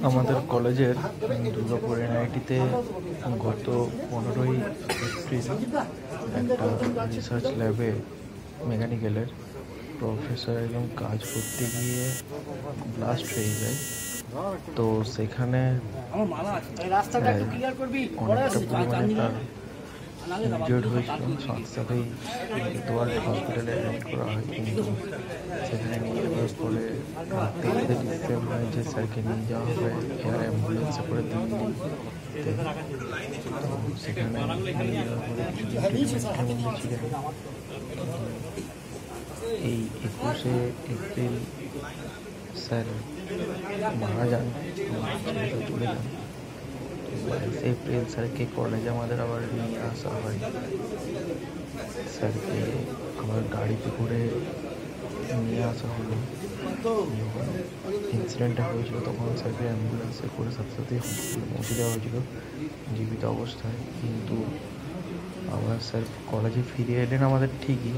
আমাদের কলেজের দুর্গাপুর এনআইটিতে গত 15ই এপ্রিল একটা রিসার্চ ল্যাবে মেকানিক্যালের প্রফেসর একদম কাজ করতে গিয়ে ব্লাস্ট হয়ে যায়। তো সেখানে অনেকটা পরিমাণে তার ইনজিওর্ড হয়েছিল, সাথে সাথেই হসপিটালে অ্যাডমিট করা হয়। কিন্তু সেখানে নিয়ে যাওয়ার পরে রাত্রিতে ডিসিশন হয় যে স্যারকে নিয়ে যাওয়া হবে এয়ার অ্যাম্বুলেন্সে করে দিল্লিতে। তো সেখানে নিয়ে যাওয়ার পরে ট্রিটমেন্টের মধ্যে ছিলেন। এই 21শে এপ্রিল স্যার মারা যান, চলে যান। 22 এপ্রিল স্যারকে কলেজে আমাদের আবার নিয়ে আসা হয়। স্যারকে আবার গাড়িতে করে নিয়ে আসা হলো। যখন ইনসিডেন্টটা হয়েছিল তখন স্যারকে অ্যাম্বুলেন্সে করে সাথে সাথে হসপিটালে পৌঁছে দেওয়া হয়েছিল জীবিত অবস্থায়। কিন্তু আবার স্যার কলেজে ফিরে এলেন আমাদের ঠিকই,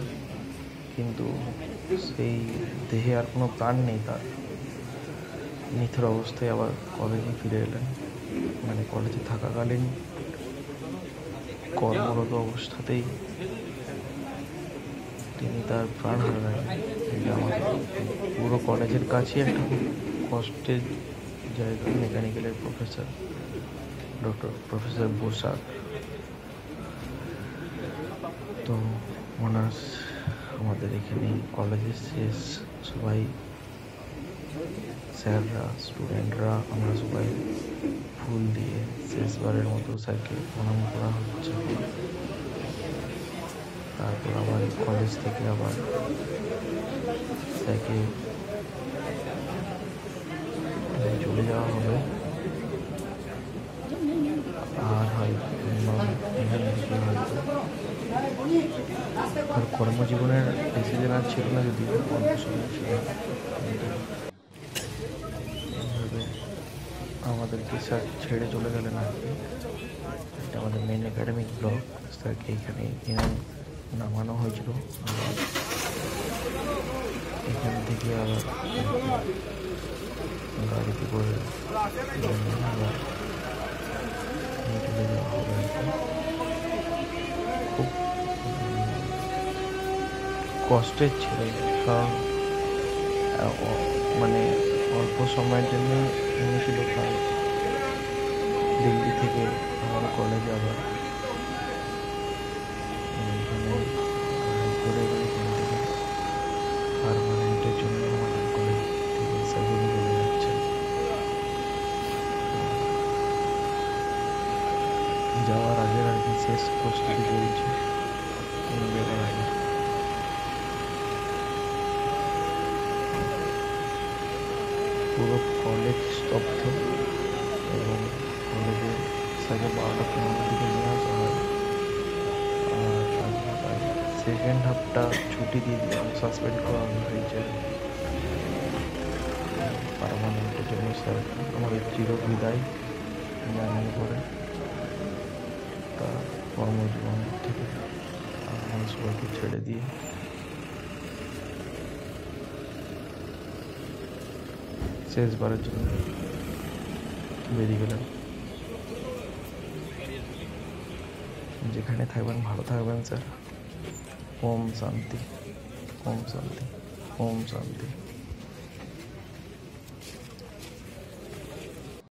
কিন্তু সেই দেহে আর কোনো প্রাণ নেই তার। নিথর অবস্থায় আবার কলেজে ফিরে এলেন, মানে কলেজে থাকাকালীন কর্মরত অবস্থাতেই তিনি তার প্রাণ হারালেন। এটা আমাদের পুরো কলেজের কাছে একটা কষ্টের জায়গা। মেকানিক্যালের প্রফেসর বোসাক। তো ওনার আমাদের এখানে কলেজের শেষ সবাই স্যাররা, স্টুডেন্টরা, আমরা সবাই ফুল দিয়ে শেষবারের মতো স্যারকে প্রণাম করা হচ্ছে। তারপর আবার কলেজ থেকে আবার স্যারকে চলে যাওয়া হবে। আর হয়তো এখান থেকে হয়তো আর কর্মজীবনের বেশি দিন আর ছিল না, যদিও অল্প সময় ছিল। এইভাবে আমাদেরকে স্যার ছেড়ে চলে গেলেন আর কি। এটা আমাদের মেন একাডেমিক ব্লক। স্যারকে এখানে নামানো হয়েছিল। আবার এখান থেকে আবার গাড়িতে করে আবার চলে যাওয়া হবে। খুব কষ্টের ছিল, কারণ মানে অল্প সময়ের জন্য এনেছিল। কারণ দিল্লি থেকে আমাদের কলেজে আবার করে এখান থেকে পারমানেন্টের জন্য আমাদের কলেজ থেকে সার্ভিস চলে যাচ্ছে। যাওয়ার আগের আর কি শেষ প্রস্তুতি চলছে যাওয়ার আগে। পুরো কলেজ স্তব্ধ এবং কলেজে 12:15 দিকে নিয়ে আসা হয়। আর সেকেন্ড হাফটা ছুটি দিয়ে সাসপেন্ড করা হয়েছে পারমানেন্টের জন্য। স্যার আমাদের চির বিদায় জানানো করে তার কর্মজীবন থেকে আমাদের সবাইকে ছেড়ে দিয়ে শেষবারের জন্য বেরিয়ে গেলেন। যেখানে থাকবেন ভালো থাকবেন স্যার। ওম শান্তি, ওম শান্তি, ওম শান্তি।